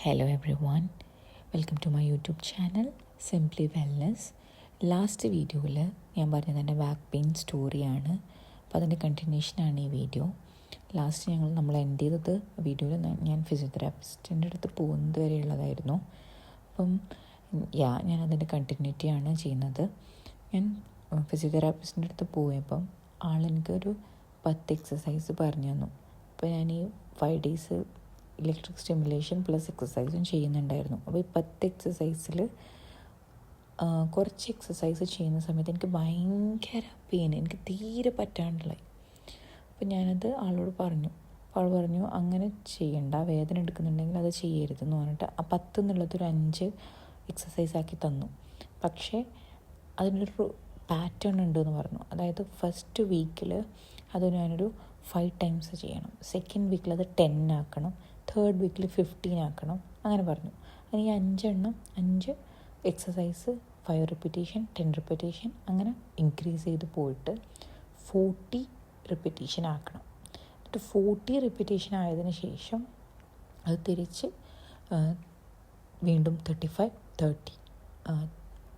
Hello everyone, welcome to my YouTube channel simply wellness. Last വീഡിയോയിൽ ഞാൻ പറഞ്ഞത് എൻ്റെ ബാക്ക് പെയിൻ സ്റ്റോറിയാണ്. അപ്പോൾ അതിൻ്റെ കണ്ടിന്യൂഷനാണ് ഈ വീഡിയോ. ലാസ്റ്റ് നമ്മൾ എൻഡ് ചെയ്തത് വീഡിയോയിൽ ഞാൻ ഫിസിയോതെറാപ്പിസ്റ്റിൻ്റെ അടുത്ത് പോകുന്നത് വരെയുള്ളതായിരുന്നു. അപ്പം ഞാൻ അതിൻ്റെ കണ്ടിന്യൂറ്റിയാണ് ചെയ്യുന്നത്. ഞാൻ ഫിസിയോതെറാപ്പിസ്റ്റിൻ്റെ അടുത്ത് പോയപ്പം ആളെനിക്കൊരു 10 എക്സസൈസ് പറഞ്ഞു തന്നു. അപ്പോൾ ഞാൻ ഈ 5 days ഇലക്ട്രിക് സ്റ്റിമുലേഷൻ പ്ലസ് എക്സസൈസും ചെയ്യുന്നുണ്ടായിരുന്നു. അപ്പോൾ ഈ 10 എക്സസൈസിൽ കുറച്ച് എക്സസൈസ് ചെയ്യുന്ന സമയത്ത് എനിക്ക് ഭയങ്കര പെയിൻ, എനിക്ക് തീരെ പറ്റാണ്ടുള്ളായി. അപ്പോൾ ഞാനത് ആളോട് പറഞ്ഞു. ആൾ പറഞ്ഞു അങ്ങനെ ചെയ്യണ്ട, വേദന എടുക്കുന്നുണ്ടെങ്കിൽ അത് ചെയ്യരുതെന്ന് പറഞ്ഞിട്ട് ആ 10 എന്നുള്ളതൊരു 5 എക്സസൈസ് ആക്കി തന്നു. പക്ഷേ അതിനൊരു പാറ്റേൺ ഉണ്ടെന്ന് പറഞ്ഞു. അതായത് ഫസ്റ്റ് വീക്കിൽ അത് ഞാനൊരു 5 times ചെയ്യണം, സെക്കൻഡ് വീക്കിൽ അത് 10 ആക്കണം, തേർഡ് വീക്കിൽ 15 ആക്കണം, അങ്ങനെ പറഞ്ഞു. അതിന് ഈ 5 എക്സസൈസ് 5 repetition 10 repetition അങ്ങനെ ഇൻക്രീസ് ചെയ്ത് പോയിട്ട് 40 repetition ആക്കണം. എന്നിട്ട് 40 repetition ആയതിനു ശേഷം അത് തിരിച്ച് വീണ്ടും 35 30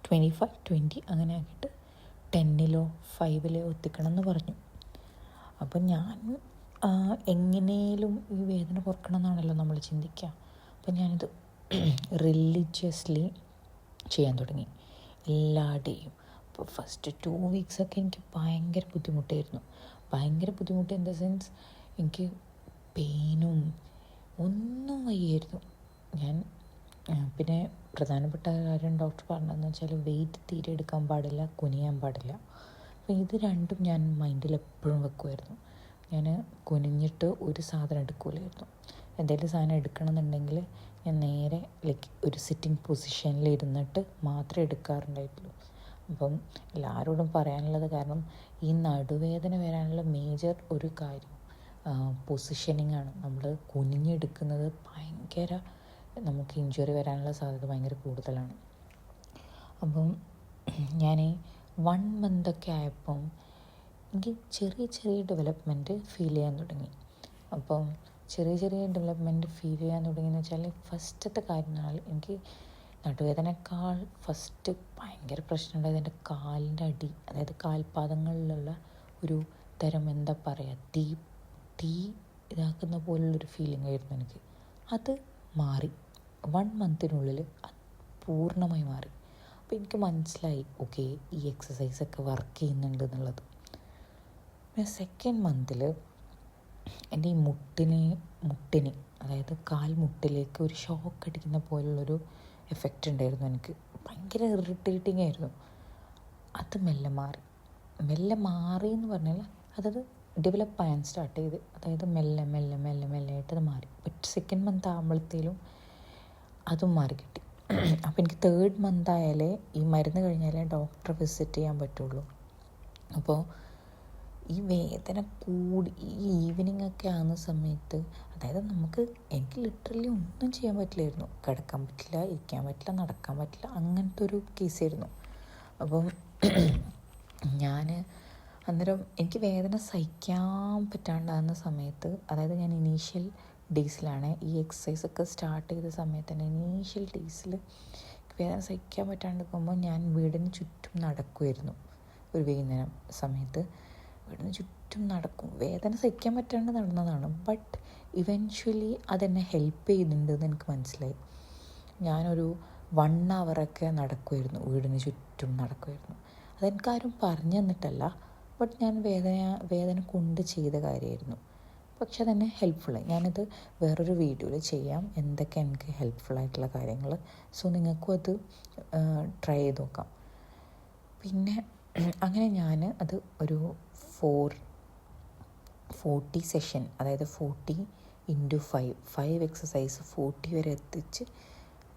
25 20 അങ്ങനെ ആക്കിയിട്ട് 10 5 എത്തിക്കണം എന്ന് പറഞ്ഞു. അപ്പം ഞാൻ എങ്ങനെയും ഈ വേദന കുറക്കണം എന്നാണല്ലോ നമ്മൾ ചിന്തിക്കുക. അപ്പം ഞാനിത് റിലീജിയസ്ലി ചെയ്യാൻ തുടങ്ങി എല്ലാ ഡേയും. അപ്പോൾ ഫസ്റ്റ് 2 weeks എനിക്ക് ഭയങ്കര ബുദ്ധിമുട്ടായിരുന്നു. ഭയങ്കര ബുദ്ധിമുട്ട് ഇൻ ദ സെൻസ് എനിക്ക് പെയിനും ഒന്നും വയ്യായിരുന്നു. ഞാൻ പിന്നെ പ്രധാനപ്പെട്ട കാര്യം ഡോക്ടർ പറഞ്ഞതെന്ന് വെച്ചാൽ വെയിറ്റ് തീരെ എടുക്കാൻ പാടില്ല, കുനിയാൻ പാടില്ല. അപ്പോൾ ഇത് രണ്ടും ഞാൻ മൈൻഡിൽ എപ്പോഴും വെക്കുമായിരുന്നു. ഞാൻ കുനിഞ്ഞിട്ട് ഒരു സാധനം എടുക്കില്ലായിരുന്നു. എന്തെങ്കിലും സാധനം എടുക്കണമെന്നുണ്ടെങ്കിൽ ഞാൻ നേരെ ഒരു സിറ്റിംഗ് പൊസിഷനിൽ ഇരുന്നിട്ട് മാത്രമേ എടുക്കാറുണ്ടായിട്ടുള്ളൂ. അപ്പം എല്ലാവരോടും പറയാനുള്ളത്, കാരണം ഈ നടുവേദന വരാനുള്ള മേജർ ഒരു കാര്യം പൊസിഷനിങ് ആണ്. നമ്മൾ കുനിഞ്ഞെടുക്കുന്നത് ഭയങ്കര നമുക്ക് ഇഞ്ചുറി വരാനുള്ള സാധ്യത ഭയങ്കര കൂടുതലാണ്. അപ്പം ഞാൻ 1 month ആയപ്പം എനിക്ക് ചെറിയ ഡെവലപ്മെൻറ്റ് ഫീൽ ചെയ്യാൻ തുടങ്ങി. അപ്പം ചെറിയ ഡെവലപ്മെൻറ്റ് ഫീൽ ചെയ്യാൻ തുടങ്ങിയെന്ന് വെച്ചാൽ ഫസ്റ്റത്തെ കാര്യം എന്നാൽ എനിക്ക് നടുവേദനക്കാൾ ഫസ്റ്റ് ഭയങ്കര പ്രശ്നമുണ്ടായത് എൻ്റെ കാലിൻ്റെ അടി, അതായത് കാൽപാദങ്ങളിലുള്ള ഒരു തരം എന്താ പറയുക, തീ ഇതാക്കുന്ന പോലുള്ളൊരു ഫീലിംഗ് ആയിരുന്നു എനിക്ക്. അത് മാറി 1 month അത് പൂർണ്ണമായി മാറി. അപ്പോൾ എനിക്ക് മനസ്സിലായി, ഓക്കെ, ഈ എക്സസൈസൊക്കെ വർക്ക് ചെയ്യുന്നുണ്ട് എന്നുള്ളത്. പിന്നെ 2nd month എൻ്റെ ഈ മുട്ടിന് അതായത് കാൽമുട്ടിലേക്ക് ഒരു ഷോക്ക് അടിക്കുന്ന പോലുള്ളൊരു എഫക്റ്റ് ഉണ്ടായിരുന്നു. എനിക്ക് ഭയങ്കര ഇറിറ്റേറ്റിംഗ് ആയിരുന്നു. അത് മെല്ലെ മാറി എന്ന് പറഞ്ഞാൽ അതത് ഡെവലപ്പ് ചെയ്യാൻ സ്റ്റാർട്ട് ചെയ്ത്, അതായത് മെല്ലെ ആയിട്ടത് മാറി. ബട്ട് 2nd month ആകുമ്പോഴത്തേലും അതും മാറി കിട്ടി. അപ്പോൾ എനിക്ക് 3rd month ആയാലേ ഈ മരുന്ന് കഴിഞ്ഞാലേ ഡോക്ടറെ വിസിറ്റ് ചെയ്യാൻ പറ്റുള്ളൂ. അപ്പോൾ ഈ വേദന കൂടി ഈ ഈവനിങ് ഒക്കെ ആകുന്ന സമയത്ത്, അതായത് എനിക്ക് ലിറ്ററലി ഒന്നും ചെയ്യാൻ പറ്റില്ലായിരുന്നു. കിടക്കാൻ പറ്റില്ല, ഇരിക്കാൻ പറ്റില്ല, നടക്കാൻ പറ്റില്ല, അങ്ങനത്തെ ഒരു കേസായിരുന്നു. അപ്പം ഞാൻ അന്നേരം എനിക്ക് വേദന സഹിക്കാൻ പറ്റാണ്ടാകുന്ന സമയത്ത്, അതായത് ഞാൻ ഇനീഷ്യൽ ഡേയ്സിലാണ് ഈ എക്സസൈസൊക്കെ സ്റ്റാർട്ട് ചെയ്ത സമയത്ത് തന്നെ, ഇനീഷ്യൽ ഡേയ്സിൽ വേദന സഹിക്കാൻ പറ്റാണ്ടിരിക്കുമ്പോൾ ഞാൻ വീടിന് ചുറ്റും നടക്കുമായിരുന്നു. ഒരു വൈകുന്നേരം സമയത്ത് വീടിന് ചുറ്റും നടക്കും. വേദന സഹിക്കാൻ പറ്റാണ്ട് നടന്നതാണ്, ബട്ട് ഇവൻച്വലി അതെന്നെ ഹെൽപ്പ് ചെയ്യുന്നുണ്ടെന്ന് എനിക്ക് മനസ്സിലായി. ഞാനൊരു 1 hour നടക്കുമായിരുന്നു, വീടിന് ചുറ്റും നടക്കുമായിരുന്നു. അതെനിക്കാരും പറഞ്ഞു തന്നിട്ടല്ല, ബട്ട് ഞാൻ വേദന കൊണ്ട് ചെയ്ത കാര്യമായിരുന്നു. പക്ഷെ അതെന്നെ ഹെൽപ്ഫുള്ളായി. ഞാനത് വേറൊരു വീഡിയോയിൽ ചെയ്യാം, എന്തൊക്കെ എനിക്ക് ഹെൽപ്ഫുള്ളായിട്ടുള്ള കാര്യങ്ങൾ. സോ നിങ്ങൾക്കും അത് ട്രൈ ചെയ്ത് നോക്കാം. പിന്നെ അങ്ങനെ ഞാൻ അത് ഒരു 40 സെഷൻ, അതായത് 40 into 5 എക്സസൈസ് 40 വരെ എത്തിച്ച്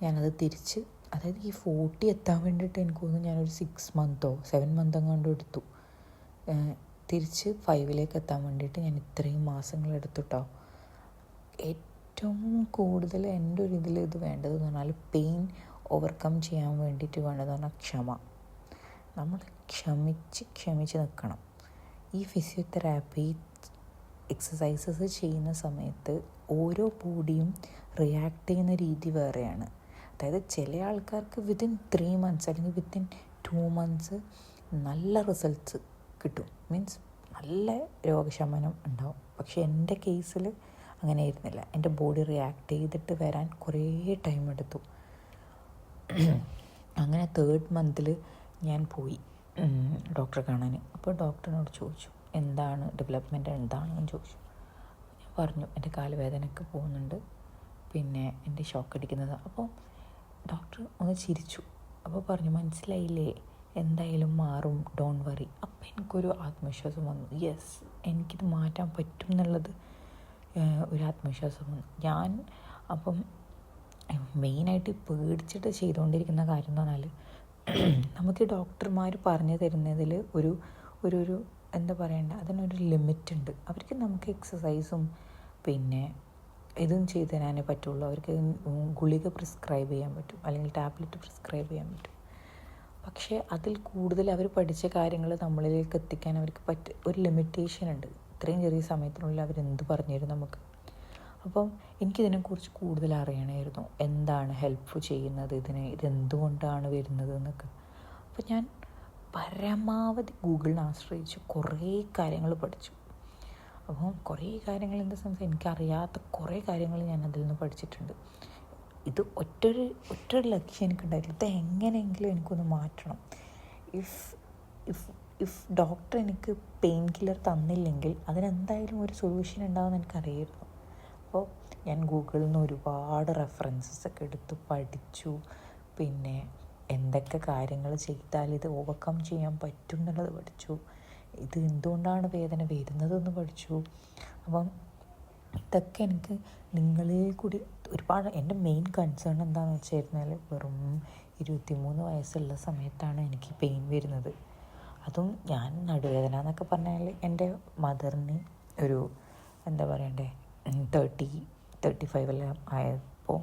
ഞാനത് തിരിച്ച്, അതായത് ഈ 40 എത്താൻ വേണ്ടിയിട്ട് എനിക്ക് തോന്നുന്നു ഞാനൊരു 6 month 7 month അങ്ങോട്ട് എടുത്തു. തിരിച്ച് 5 എത്താൻ വേണ്ടിയിട്ട് ഞാൻ ഇത്രയും മാസങ്ങൾ എടുത്തുട്ടോ. ഏറ്റവും കൂടുതൽ എൻ്റെ ഒരു ഇതിൽ ഇത് വേണ്ടതെന്ന് പറഞ്ഞാൽ പെയിൻ ഓവർകം ചെയ്യാൻ വേണ്ടിയിട്ട് വേണ്ടതെന്ന് പറഞ്ഞാൽ ക്ഷമ. നമ്മൾ ക്ഷമിച്ച് നിൽക്കണം. ഈ ഫിസിയോതെറാപ്പി എക്സസൈസസ് ചെയ്യുന്ന സമയത്ത് ഓരോ ബോഡിയും റിയാക്ട് ചെയ്യുന്ന രീതി വേറെയാണ്. അതായത് ചില ആൾക്കാർക്ക് വിത്തിൻ 3 months അല്ലെങ്കിൽ വിത്തിൻ 2 months നല്ല റിസൾട്ട്സ് കിട്ടും, മീൻസ് നല്ല രോഗശമനം ഉണ്ടാവും. പക്ഷേ എൻ്റെ കേസിൽ അങ്ങനെ ആയിരുന്നില്ല. എൻ്റെ ബോഡി റിയാക്ട് ചെയ്തിട്ട് വരാൻ കുറേ ടൈം എടുത്തു. അങ്ങനെ 3rd month ഞാൻ പോയി ഡോക്ടറെ കാണാൻ. അപ്പോൾ ഡോക്ടറിനോട് ചോദിച്ചു എന്താണ് ഡെവലപ്മെൻറ്റ് എന്താണെന്ന് ചോദിച്ചു. ഞാൻ പറഞ്ഞു എൻ്റെ കാലുവേദനയൊക്കെ പോകുന്നുണ്ട്, പിന്നെ എൻ്റെ ഷോക്ക് അടിക്കുന്നത്. അപ്പോൾ ഡോക്ടർ ഒന്ന് ചിരിച്ചു. അപ്പോൾ പറഞ്ഞു മനസ്സിലായില്ലേ, എന്തായാലും മാറും, ഡോണ്ട് വറി. അപ്പം എനിക്കൊരു ആത്മവിശ്വാസം വന്നു. യെസ്, എനിക്കിത് മാറ്റാൻ പറ്റും എന്നുള്ളത് ഒരു ആത്മവിശ്വാസം വന്നു. ഞാൻ അപ്പം മെയിനായിട്ട് പേടിച്ചിട്ട് ചെയ്തുകൊണ്ടിരിക്കുന്ന കാര്യം എന്ന് പറഞ്ഞാൽ നമുക്ക് ഡോക്ടർമാർ പറഞ്ഞു തരുന്നതിൽ ഒരു എന്താ പറയണ്ട, അതിനൊരു ലിമിറ്റ് ഉണ്ട്. അവർക്ക് നമുക്ക് എക്സസൈസും പിന്നെ ഇതും ചെയ്തു തരാനേ പറ്റുള്ളൂ. അവർക്ക് ഗുളിക പ്രിസ്ക്രൈബ് ചെയ്യാൻ പറ്റും, അല്ലെങ്കിൽ ടാബ്ലറ്റ് പ്രിസ്ക്രൈബ് ചെയ്യാൻ പറ്റും. പക്ഷേ അതിൽ കൂടുതൽ അവർ പഠിച്ച കാര്യങ്ങൾ നമ്മളിലേക്ക് എത്തിക്കാൻ അവർക്ക് ഒരു ലിമിറ്റേഷൻ ഉണ്ട്. ഇത്രയും ചെറിയ സമയത്തിനുള്ളിൽ അവരെന്ത് പറഞ്ഞു തരും നമുക്ക്. അപ്പം എനിക്കിതിനെക്കുറിച്ച് കൂടുതൽ അറിയണമായിരുന്നു, എന്താണ് ഹെൽപ്പ് ചെയ്യുന്നത്, ഇതെന്തുകൊണ്ടാണ് വരുന്നത് എന്നൊക്കെ. അപ്പം ഞാൻ പരമാവധി ഗൂഗിളിനെ ആശ്രയിച്ച് കുറേ കാര്യങ്ങൾ പഠിച്ചു. അപ്പം കുറേ കാര്യങ്ങൾ എന്താ സംബന്ധിച്ച് എനിക്കറിയാത്ത കുറേ കാര്യങ്ങൾ ഞാൻ അതിൽ നിന്ന് പഠിച്ചിട്ടുണ്ട്. ഇത് ഒറ്റൊരു ലക്ഷ്യം എനിക്കുണ്ടായില്ല, ഇത് എങ്ങനെയെങ്കിലും എനിക്കൊന്ന് മാറ്റണം. ഇഫ് ഡോക്ടർ എനിക്ക് പെയിൻ കില്ലർ തന്നില്ലെങ്കിൽ അതിനെന്തായാലും ഒരു സൊല്യൂഷൻ ഉണ്ടാവുമെന്ന് എനിക്കറിയായിരുന്നു. അപ്പോൾ ഞാൻ ഗൂഗിളിൽ നിന്ന് ഒരുപാട് റെഫറൻസസ് ഒക്കെ എടുത്ത് പഠിച്ചു. പിന്നെ എന്തൊക്കെ കാര്യങ്ങൾ ചെയ്താൽ ഇത് ഓവർകം ചെയ്യാൻ പറ്റും എന്നുള്ളത് പഠിച്ചു. ഇത് എന്തുകൊണ്ടാണ് വേദന വരുന്നതെന്ന് പഠിച്ചു. അപ്പം ഇതൊക്കെ എനിക്ക് നിങ്ങളിൽ കൂടി ഒരുപാട്. എൻ്റെ മെയിൻ കൺസേൺ എന്താണെന്ന് വെച്ച് കഴിഞ്ഞാൽ വെറും 23 വയസ്സുള്ള സമയത്താണ് എനിക്ക് പെയിൻ വരുന്നത്. അതും ഞാൻ നടുവേദന എന്നൊക്കെ പറഞ്ഞാൽ എൻ്റെ മദറിന് ഒരു എന്താ പറയണ്ടേ 35 എല്ലാം ആയപ്പോൾ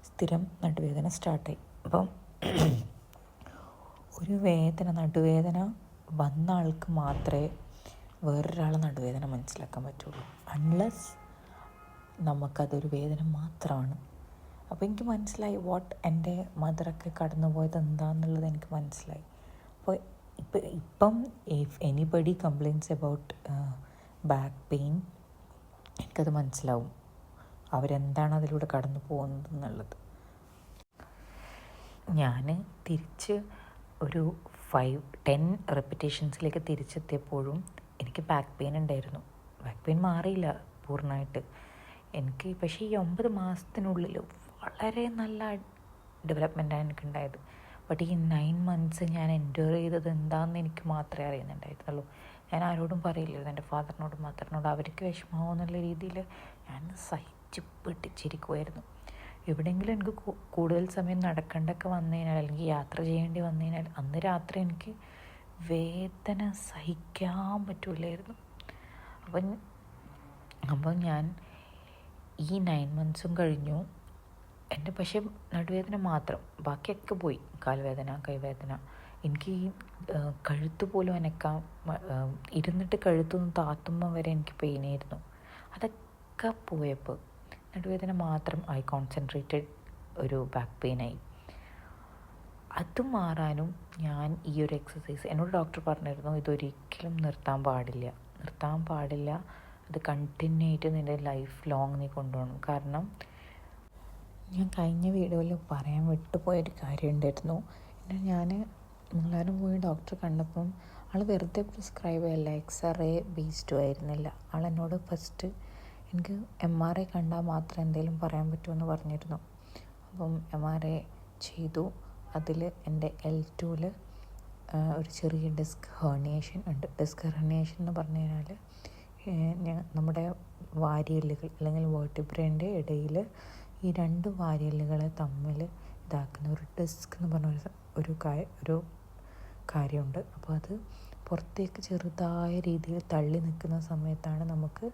സ്ഥിരം നടുവേദന സ്റ്റാർട്ടായി. അപ്പം ഒരു നടുവേദന വന്ന ആൾക്ക് മാത്രമേ വേറൊരാളെ നടുവേദന മനസ്സിലാക്കാൻ പറ്റുള്ളൂ, അൺലെസ് നമുക്കതൊരു വേദന മാത്രമാണ്. അപ്പോൾ എനിക്ക് മനസ്സിലായി എൻ്റെ മദറൊക്കെ കടന്നു പോയത് എന്താണെന്നുള്ളത് എനിക്ക് മനസ്സിലായി. അപ്പോൾ ഇപ്പം if anybody complains about back pain എനിക്കത് മനസ്സിലാവും, അവരെന്താണ് അതിലൂടെ കടന്നു പോകുന്നത് എന്നുള്ളത്. ഞാൻ തിരിച്ച് ഒരു 5-10 റെപ്പിറ്റേഷൻസിലേക്ക് തിരിച്ചെത്തിയപ്പോഴും എനിക്ക് ബാക്ക് പെയിൻ ഉണ്ടായിരുന്നു. ബാക്ക് പെയിൻ മാറിയില്ല പൂർണ്ണമായിട്ട് എനിക്ക്. പക്ഷേ ഈ 9 മാസത്തിനുള്ളിൽ വളരെ നല്ല ഡെവലപ്മെൻറ്റാണ് എനിക്കുണ്ടായത്. ബട്ട് ഈ 9 months ഞാൻ എൻജോയ് ചെയ്തത് എന്താണെന്ന് എനിക്ക് മാത്രമേ അറിയുന്നുണ്ടായിരുന്നുള്ളൂ. ഞാൻ ആരോടും പറയില്ലായിരുന്നു, എൻ്റെ ഫാദറിനോടും മദറിനോടും. അവർക്ക് വിഷമമാവുന്നുള്ള രീതിയിൽ ഞാൻ സഹിച്ച് പിടിച്ചിരിക്കുമായിരുന്നു. എവിടെയെങ്കിലും എനിക്ക് കൂടുതൽ സമയം നടക്കേണ്ടൊക്കെ വന്നു കഴിഞ്ഞാൽ, അല്ലെങ്കിൽ യാത്ര ചെയ്യേണ്ടി വന്നു കഴിഞ്ഞാൽ, അന്ന് രാത്രി എനിക്ക് വേദന സഹിക്കാൻ പറ്റില്ലായിരുന്നു. അപ്പം ഞാൻ ഈ 9 months കഴിഞ്ഞു. എൻ്റെ പക്ഷേ നടുവേദന മാത്രം, ബാക്കിയൊക്കെ പോയി. കാൽവേദന, കൈവേദന, എനിക്ക് ഈ കഴുത്ത് പോലും അനക്കാം, ഇരുന്നിട്ട് കഴുത്തൊന്ന് താത്തുമ്പോൾ വരെ എനിക്ക് പെയിനായിരുന്നു. അതൊക്കെ പോയപ്പോൾ നടുവേദന മാത്രം ആയി കോൺസെൻട്രേറ്റഡ് ഒരു ബാക്ക് പെയിനായി. അത് മാറാനും ഞാൻ ഈ ഒരു എക്സസൈസ്, എന്നോട് ഡോക്ടർ പറഞ്ഞിരുന്നു ഇതൊരിക്കലും നിർത്താൻ പാടില്ല, അത് കണ്ടിന്യൂ ആയിട്ട് നിൻ്റെ ലൈഫ് ലോങ് നീ കൊണ്ടുപോകണം. കാരണം ഞാൻ കഴിഞ്ഞ വീഡിയോയിൽ പറയാൻ വിട്ടുപോയൊരു കാര്യം ഉണ്ടായിരുന്നു. ഞാൻ എല്ലാവരും പോയി ഡോക്ടറെ കണ്ടപ്പം ആൾ വെറുതെ പ്രിസ്ക്രൈബ് ചെയ്യല്ല, എക്സ്റേ ബേസ്ഡും ആയിരുന്നില്ല. ആളെന്നോട് ഫസ്റ്റ് എനിക്ക് MRI കണ്ടാൽ മാത്രമേ എന്തെങ്കിലും പറയാൻ പറ്റുമെന്ന് പറഞ്ഞിരുന്നു. അപ്പം MRI ചെയ്തു. അതിൽ എൻ്റെ L2 ഒരു ചെറിയ ഡിസ്ക് ഹെർണിയേഷൻ ഉണ്ട്. ഡിസ്ക് ഹെർണിയേഷൻ എന്ന് പറഞ്ഞു കഴിഞ്ഞാൽ നമ്മുടെ വാരിയെല്ലുകൾ അല്ലെങ്കിൽ വേർട്ടിബ്രേൻ്റെ ഇടയിൽ ഈ 2 വാരിയെല്ലുകളെ തമ്മിൽ ഇതാക്കുന്ന ഒരു ഡിസ്ക് എന്ന് പറഞ്ഞ ഒരു കാര്യമുണ്ട്. അപ്പോൾ അത് പുറത്തേക്ക് ചെറുതായ രീതിയിൽ തള്ളി നിൽക്കുന്ന സമയത്താണ് നമുക്ക്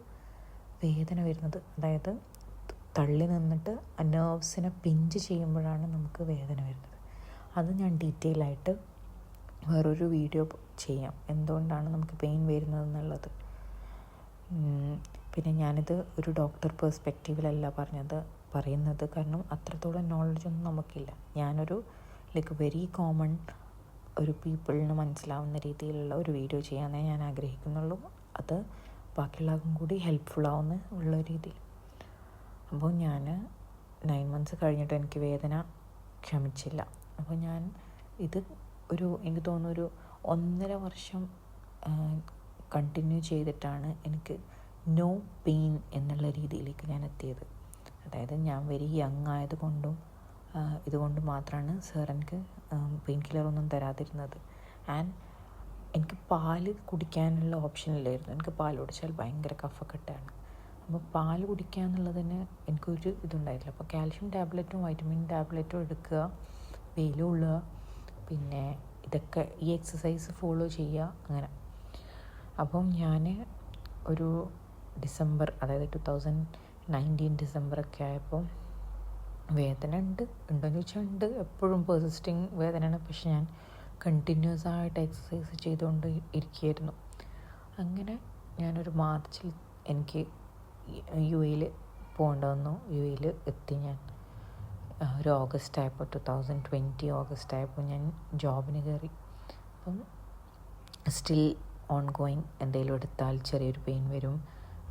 വേദന വരുന്നത്. അതായത് തള്ളി നിന്നിട്ട് ആ നെർവ്സിനെ പിഞ്ച് ചെയ്യുമ്പോഴാണ് നമുക്ക് വേദന വരുന്നത്. അത് ഞാൻ ഡീറ്റെയിൽ ആയിട്ട് വേറൊരു വീഡിയോ ചെയ്യാം, എന്തുകൊണ്ടാണ് നമുക്ക് പെയിൻ വരുന്നത് എന്നുള്ളത്. പിന്നെ ഞാനിത് ഒരു ഡോക്ടർ പേഴ്സ്പെക്റ്റീവിലല്ല പറയുന്നത്, കാരണം അത്രത്തോളം നോളജൊന്നും നമുക്കില്ല. ഞാനൊരു വെരി കോമൺ ഒരു പീപ്പിളിന് മനസ്സിലാവുന്ന രീതിയിലുള്ള ഒരു വീഡിയോ ചെയ്യാനേ ഞാൻ ആഗ്രഹിക്കുന്നുള്ളൂ. അത് ബാക്കിയുള്ളവർക്കും കൂടി ഹെൽപ്ഫുള്ളാവുന്ന ഉള്ള രീതിയിൽ. അപ്പോൾ ഞാൻ 9 months കഴിഞ്ഞിട്ട് എനിക്ക് വേദന ക്ഷമിച്ചില്ല. അപ്പോൾ ഞാൻ ഇത് എനിക്ക് തോന്നുന്നു ഒരു 1.5 വർഷം കണ്ടിന്യൂ ചെയ്തിട്ടാണ് എനിക്ക് നോ പെയിൻ എന്നുള്ള രീതിയിലേക്ക് ഞാൻ എത്തിയത്. അതായത് ഞാൻ വെരി യങ് ആയതുകൊണ്ടും ഇതുകൊണ്ട് മാത്രമാണ് സാർ എനിക്ക് പെയിൻ കില്ലറൊന്നും തരാതിരുന്നത്. ആൻഡ് എനിക്ക് പാല് കുടിക്കാനുള്ള ഓപ്ഷൻ ഇല്ലായിരുന്നു. എനിക്ക് പാൽ കുടിച്ചാൽ ഭയങ്കര കഫക്കെട്ടാണ്. അപ്പോൾ പാൽ കുടിക്കുക എന്നുള്ളതിന് എനിക്കൊരു ഇതുണ്ടായിട്ടില്ല. അപ്പോൾ കാൽഷ്യം ടാബ്ലറ്റും വൈറ്റമിൻ ടാബ്ലറ്റും എടുക്കുക, വെയിൽ കൊള്ളുക, പിന്നെ ഇതൊക്കെ ഈ എക്സസൈസ് ഫോളോ ചെയ്യുക, അങ്ങനെ. അപ്പം ഞാൻ ഒരു ഡിസംബർ, അതായത് 2019 ഡിസംബറൊക്കെ ആയപ്പോൾ വേദന ഉണ്ടോയെന്ന് ചോദിച്ചാൽ ഉണ്ട്, എപ്പോഴും പെർസിസ്റ്റിങ് വേദനയാണ്. പക്ഷെ ഞാൻ കണ്ടിന്യൂസ് ആയിട്ട് എക്സസൈസ് ചെയ്തുകൊണ്ട് ഇരിക്കുകയായിരുന്നു. അങ്ങനെ ഞാനൊരു മാർച്ചിൽ എനിക്ക് UAE പോകേണ്ട വന്നു. UAE എത്തി ഞാൻ. ഒരു ഓഗസ്റ്റ് ആയപ്പോൾ 2020 ഓഗസ്റ്റ് ആയപ്പോൾ ഞാൻ ജോബിന് കയറി. അപ്പം സ്റ്റിൽ ഓൺ ഗോയിങ്. എന്തെങ്കിലും എടുത്താൽ ചെറിയൊരു പെയിൻ വരും.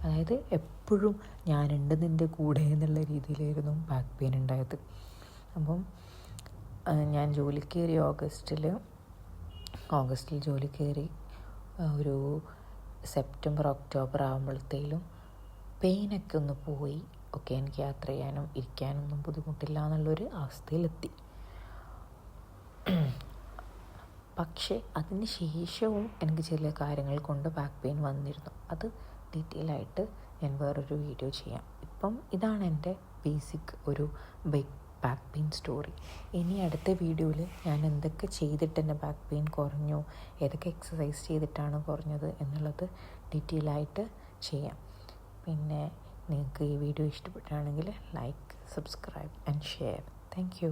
അതായത് എപ്പോഴും ഞാനുണ്ട് നിൻ്റെ കൂടെ എന്നുള്ള രീതിയിലായിരുന്നു ബാക്ക് പെയിൻ ഉണ്ടായത്. അപ്പം ഞാൻ ജോലിക്ക് കയറി ഓഗസ്റ്റിൽ ജോലി കയറി ഒരു സെപ്റ്റംബർ ഒക്ടോബർ ആകുമ്പോഴത്തേലും പെയിനൊക്കെ ഒന്ന് പോയി. ഓക്കെ, എനിക്ക് യാത്ര ചെയ്യാനും ഇരിക്കാനൊന്നും ബുദ്ധിമുട്ടില്ല എന്നുള്ളൊരു അവസ്ഥയിലെത്തി. പക്ഷേ അതിന് ശേഷവും എനിക്ക് ചില കാര്യങ്ങൾ കൊണ്ട് ബാക്ക് പെയിൻ വന്നിരുന്നു. അത് ഡീറ്റെയിൽ ആയിട്ട് ഞാൻ വേറൊരു വീഡിയോ ചെയ്യാം. ഇപ്പം ഇതാണ് എൻ്റെ ബേസിക് ഒരു ബാക്ക് പെയിൻ സ്റ്റോറി. ഇനി അടുത്ത വീഡിയോയിൽ ഞാൻ എന്തൊക്കെ ചെയ്തിട്ട് എൻ്റെ ബാക്ക് പെയിൻ കുറഞ്ഞു, ഏതൊക്കെ എക്സസൈസ് ചെയ്തിട്ടാണ് കുറഞ്ഞത് എന്നുള്ളത് ഡീറ്റെയിൽ ആയിട്ട് ചെയ്യാം. പിന്നെ നിങ്ങൾക്ക് ഈ വീഡിയോ ഇഷ്ടപ്പെട്ടാണെങ്കിൽ like, subscribe and share. Thank U.